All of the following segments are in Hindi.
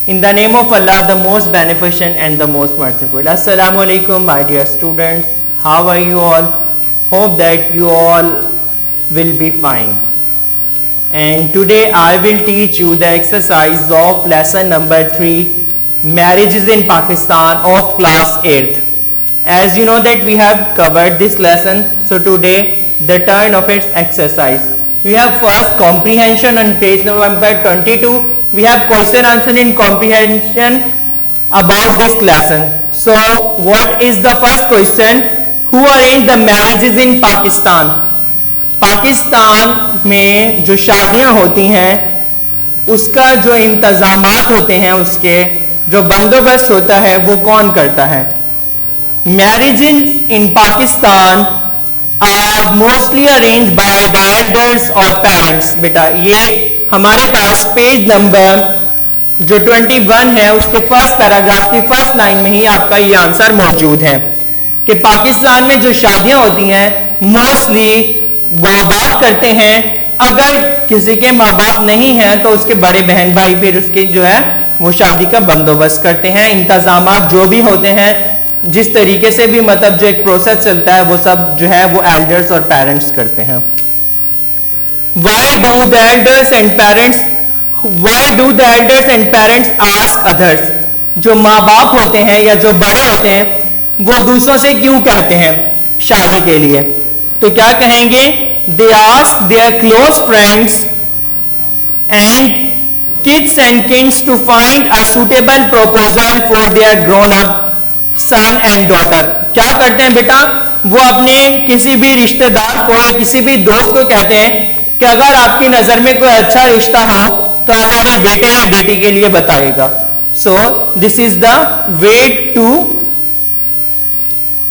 In the name of Allah, the most beneficent and the most merciful. Assalamu alaikum, my dear students. How are you all? Hope that you all will be fine. And today I will teach you the exercise of lesson number 3, marriages in Pakistan of class 8th. As you know that we have covered this lesson, so today the turn of its exercise. We have first comprehension on page number 22. We have question answer in comprehension about this lesson. So what is the first question? Who arranged the marriages in Pakistan? Pakistan में जो शादियां होती हैं उसका जो इंतजामात होते हैं, उसके जो बंदोबस्त होता है वो कौन करता है? Marriages in Pakistan are mostly arranged by the elders or parents. बेटा ये हमारे पास पेज नंबर जो 21 है उसके फर्स्ट पैराग्राफ की फर्स्ट लाइन में ही आपका ये आंसर मौजूद है कि पाकिस्तान में जो शादियां होती हैं मोस्टली माँ बाप करते हैं। अगर किसी के माँ बाप नहीं हैं तो उसके बड़े बहन भाई फिर उसके जो है वो शादी का बंदोबस्त करते हैं। इंतजामात जो भी होते हैं, जिस तरीके से भी मतलब जो एक प्रोसेस चलता है वो सब जो है वो एल्डर्स और पेरेंट्स करते हैं। Why do the elders and parents ask others? जो माँ बाप होते हैं या जो बड़े होते हैं वो दूसरों से क्यों कहते हैं शादी के लिए? तो क्या कहेंगे? They ask their close friends and kids and kins to find a suitable proposal for their grown-up son and daughter. क्या करते हैं बेटा? वो अपने किसी भी रिश्तेदार को या किसी भी दोस्त को कहते हैं कि अगर आपकी नजर में कोई अच्छा रिश्ता हो तो आप अपने बेटे या बेटी के लिए बताइएगा। So this is the way to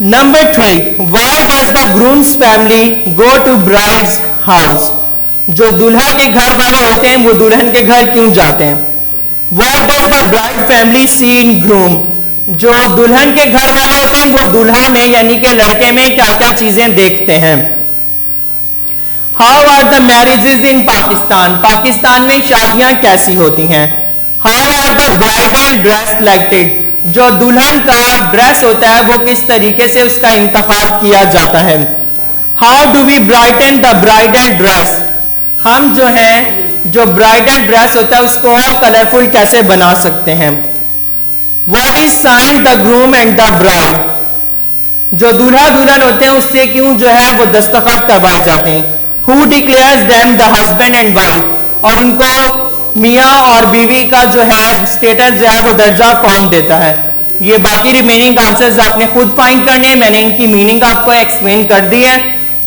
number 3, why does the groom's family go to bride's house? जो दूल्हा के घर वाले होते हैं वो दुल्हन के घर क्यों जाते हैं? What does the bride family see in groom? जो दुल्हन के घर वाले होते हैं वो दूल्हा में यानी कि लड़के में क्या क्या चीजें देखते हैं? How are the marriages in Pakistan? Pakistan में शादियां कैसी होती हैं? How are the bridal dress selected? जो दुल्हन का ड्रेस होता है वो किस तरीके से उसका इंतखाब किया जाता है? How do we brighten the bridal dress? हम जो हैं जो ब्राइडल ड्रेस होता है उसको और कलरफुल कैसे बना सकते हैं? What is sine the groom and the bride? जो दूल्हा दुल्हन होते हैं उससे क्यों जो है वो दस्तखत करवाए जाते हैं? Who declares them the husband and wife? और उनको मियाँ और बीवी का जो है स्टेटस जो है वो दर्जा कौन देता है? ये बाकी रिमेनिंग आंसर्स आपने खुद फाइंड करने हैं। मैंने इनकी मीनिंग आपको एक्सप्लेन कर दी है।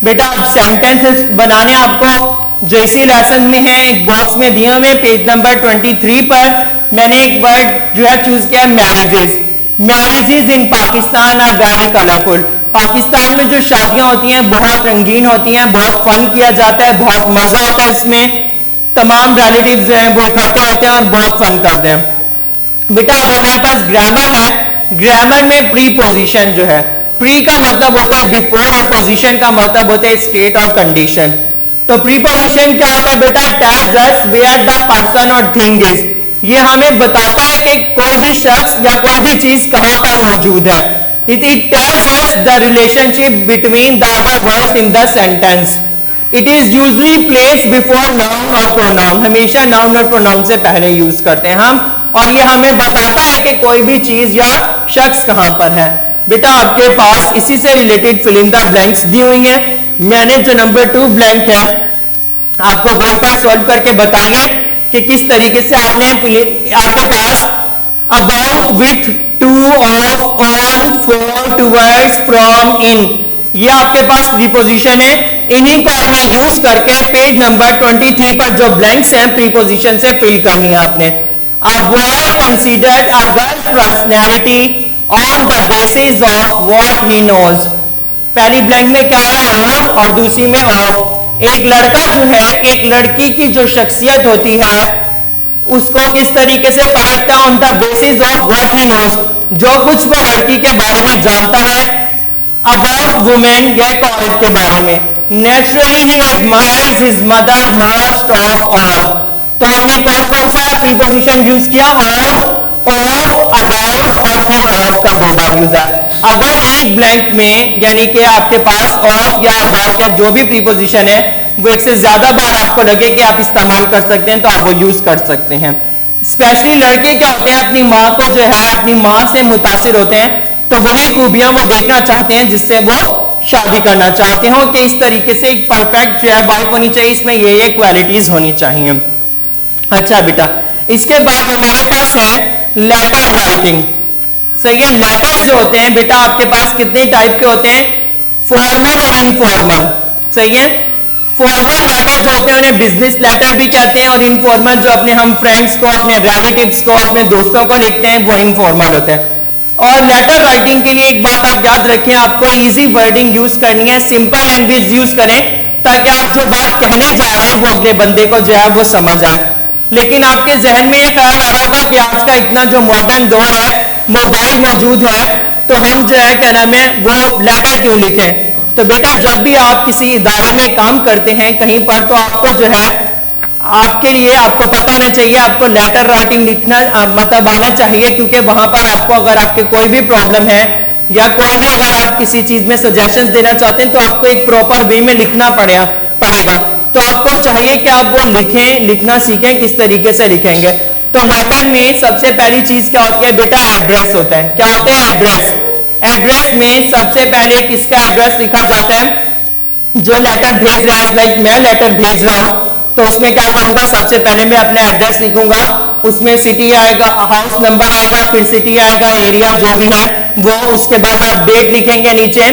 बेटा अब सेंटेंसेस बनाने आपको जो इसी लेसन में है एक बॉक्स में दिए हुए पेज नंबर 23 पर मैंने एक वर्ड जो है चूज किया, marriages. Marriages in Pakistan are very colourful. Pakistan में जो शादियां होती हैं बहुत रंगीन होती हैं, बहुत फन किया जाता है, बहुत मजा आता है इसमें। तमाम रिलेटिव्स जो हैं वो इकट्ठे होते हैं और बहुत फन करते हैं। बेटा अब हमारे पास ग्रामर है। ग्रामर में प्री पोजिशन जो है, प्री का मतलब होता है बिफोर और पोजिशन का मतलब होता है स्टेट और कंडीशन। तो प्री पोजिशन क्या होता है बेटा? Tells us where the person और थिंग इज। ये हमें बताता है कि कोई भी शख्स या कोई भी चीज कहाँ पर मौजूद है। It tells us the relationship between the other words in the sentence. It is usually placed before noun or pronoun. हमेशा noun और pronoun से पहले यूज करते हैं हम, और ये हमें बताता है कि कोई भी चीज या शख्स कहाँ पर है। बेटा आपके पास इसी से related fill in the blanks दी हुई है। मैंने जो नंबर 2 ब्लैंक है आपको बोर्ड पर सॉल्व करके बताइए कि किस तरीके से आपने आपके पास about with to of on for towards from in, ये आपके पास प्रीपोजिशन है। इन्हीं को आपने यूज करके पेज नंबर 23 पर जो ब्लैंक्स हैं प्रीपोजिशन से फिल करनी है आपने। A boy considered a girl personality on the basis of what he knows. पहली ब्लैंक में क्या है? ऑन, और दूसरी में ऑफ। एक लड़का जो है एक लड़की की जो शख्सियत होती है उसको किस तरीके से परखता है? On the basis of what he knows, जो कुछ वो लड़की के बारे में जानता है। अबाउट वुमेन या एक औरत के बारे में। Naturally he admires his mother most of all, तो तो हमने कौन कौन सा प्रीपोजिशन यूज किया? ऑफ, अबाउट और फिर ऑफ का दो बार यूज है। अगर एक ब्लैंक में यानी कि आपके पास ऑफ या अबाउट या जो भी प्रीपोजिशन है वो एक से ज्यादा बार आपको लगे कि आप इस्तेमाल कर सकते हैं तो आप वो यूज कर सकते हैं। स्पेशली लड़के क्या होते हैं, अपनी माँ को जो है अपनी माँ से मुतासिर होते हैं, तो वही खूबियां वो देखना चाहते हैं जिससे वो शादी करना चाहते हो कि इस तरीके से एक परफेक्ट जो है वाइफ होनी चाहिए, इसमें ये क्वालिटीज होनी चाहिए। अच्छा बेटा, इसके बाद हमारे पास है लेटर राइटिंग। सही है, लेटर्स जो होते हैं बेटा आपके पास कितने टाइप के होते हैं? फॉर्मल और इनफॉर्मल। सही है, फॉर्मल लेटर जो होते हैं उन्हें बिजनेस लेटर भी कहते हैं, और इनफॉर्मल जो अपने हम फ्रेंड्स को, अपने रिलेटिव्स को, अपने दोस्तों को लिखते हैं वो इनफॉर्मल होते हैं। और लेटर राइटिंग के लिए एक बात आप याद रखें, आपको इजी वर्डिंग यूज करनी है, सिंपल लैंग्वेज यूज करें ताकि आप जो बात कहने जा रहे हैं वो अगले बंदे को जो है वो समझ आए। लेकिन आपके जहन में ये ख्याल आ रहा होगा कि आज का इतना जो मॉडर्न दौर है, मोबाइल मौजूद है, तो हम जो है क्या नाम है वो लेटर क्यों लिखें? तो बेटा जब भी आप किसी इदारे में काम करते हैं कहीं पर, तो आपको जो है आपके लिए आपको पता होना चाहिए, आपको लेटर राइटिंग लिखना मतलब आना चाहिए, क्योंकि वहां पर आपको अगर आपके कोई भी प्रॉब्लम है या कोई भी अगर आप किसी चीज में सजेशंस देना चाहते हैं तो आपको एक प्रॉपर वे में लिखना पड़ेगा। तो आपको चाहिए कि आप वो लिखें, लिखना सीखें, किस तरीके से लिखेंगे। तो लेटर में सबसे पहली चीज क्या होती है बेटा? एड्रेस होता है। क्या होता है? एड्रेस। एड्रेस में सबसे पहले किसका एड्रेस लिखा जाता है? जो लेटर भेज रहा है, लाइक मैं लेटर भेज रहा हूं तो उसमें क्या करूंगा? सबसे पहले मैं अपना एड्रेस लिखूंगा, उसमें सिटी आएगा, हाउस नंबर आएगा, फिर सिटी आएगा, एरिया जो भी है वो, उसके बाद आप डेट लिखेंगे नीचे।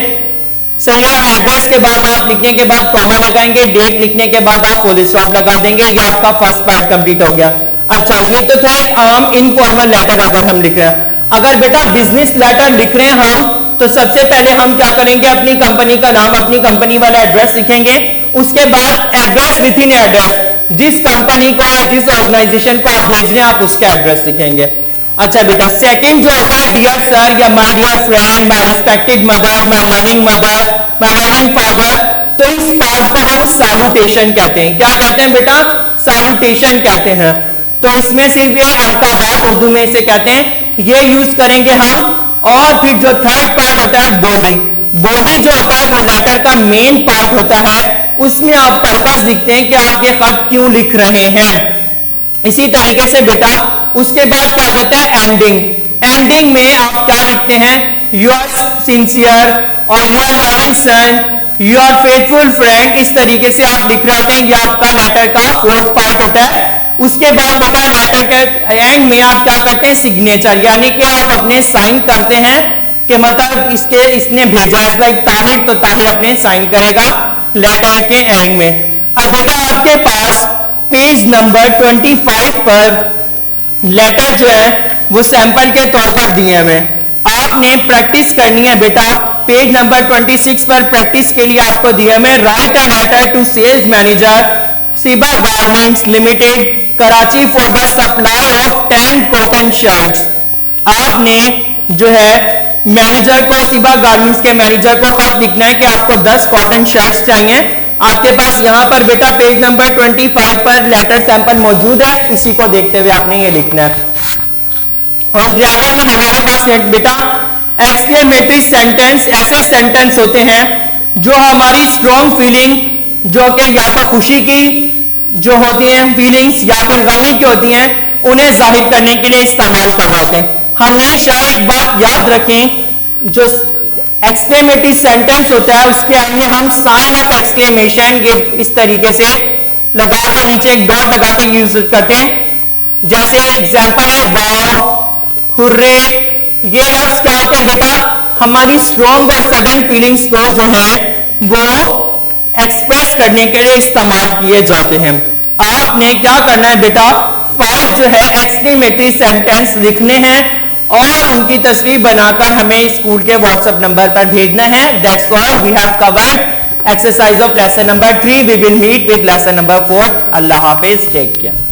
सही है, एड्रेस के बाद आप लिखने के बाद कॉमा लगाएंगे, डेट लिखने के बाद आप फुल स्टॉप लगा देंगे, ये आपका फर्स्ट पार्ट कंप्लीट हो गया। अच्छा, ये तो था एक आम इनफॉर्मल लेटर अगर हम लिख रहे हैं। अगर बेटा बिजनेस लेटर लिख रहे हैं हम, तो सबसे पहले हम क्या करेंगे? अपनी कंपनी का नाम, अपनी कंपनी वाला एड्रेस लिखेंगे, उसके बाद एड्रेस विद इन एड्रेस, जिस कंपनी को या जिस ऑर्गेनाइजेशन को आप भेज रहे हैं आप उसका एड्रेस लिखेंगे। अच्छा बेटा, सेकंड जो होता है डियर सर या my dear friend, my respected mother, my loving mother, my loving father, तो इस पार्ट को हम सैल्यूटेशन कहते हैं। क्या कहते हैं बेटा? सैल्यूटेशन कहते हैं। तो इसमें सिर्फ ये अल्फाबेट उर्दू में इसे कहते हैं, ये यूज करेंगे हम। और फिर जो थर्ड पार्ट होता है बॉडी, बॉडी जो होता है वो लेटर का मेन पार्ट होता है, उसमें आप पर्पस लिखते हैं कि आप ये खत क्यों लिख रहे हैं। इसी तरीके से बेटा उसके बाद क्या जाता है? एंडिंग। एंडिंग में आप क्या लिखते हैं? योर सिंसियर और your loving son, your faithful friend, इस तरीके से आप लिख रहे होते हैं। ये आपका लेटर का फोर्थ पार्ट होता है। उसके बाद बेटा लेटर के एंड में आप क्या करते हैं? सिग्नेचर, यानी कि आप अपने साइन करते हैं कि मतलब इसने भेजा है, लाइक ताहिर, तो ताहिर अपने साइन करेगा लेटर के एंड में। अब बेटा आपके पास पेज नंबर 25 पर लेटर जो है वो सैंपल के तौर पर दिए हुए, आपने प्रैक्टिस करनी है बेटा। पेज नंबर 26 पर प्रैक्टिस के लिए आपको दिया हुए, write a letter to sales manager Siba garments limited Karachi for the supply of 10 cotton shirts. आपने जो है मैनेजर को, सिबा गारमेंट्स के मैनेजर को खत लिखना है कि आपको 10 कॉटन शर्ट्स चाहिए। आपके पास यहाँ पर बेटा पेज नंबर 25 पर लेटर सैंपल मौजूद है, इसी को देखते हुए आपने ये लिखना है। और ग्रामर में हमारे पास बेटा एक्सक्लेमेटरी सेंटेंस ऐसे सेंटेंस होते हैं जो हमारी स्ट्रॉन्ग फीलिंग, जो कि या तो खुशी की जो होती हैं फीलिंग्स या फिर गमी की होती हैं, उन्हें जाहिर करने के लिए इस्तेमाल करवाते हैं। हमेशा एक बात याद रखें, जो एक्सक्लेमेटरी सेंटेंस होता है उसके अंदर हम साइन ऑफ एक्सक्लेमेशन ये इस तरीके से लगा के नीचे एक डॉट लगा के यूज करते हैं। जैसे एग्जांपल है वाओ, हुर्रे, ये लफ्ज क्या होते हैं बेटा? हमारी स्ट्रॉन्ग और सडन फीलिंग्स को जो है वो एक्सप्रेस करने के लिए इस्तेमाल किए जाते हैं। आपने क्या करना है बेटा? 5 जो है एक्सक्लेमेटरी सेंटेंस लिखने हैं और उनकी तस्वीर बनाकर हमें स्कूल के व्हाट्सएप नंबर पर भेजना है। That's all we have covered exercise of lesson number 3। We will meet with lesson number 4। अल्लाह हाफिज, टेक केयर।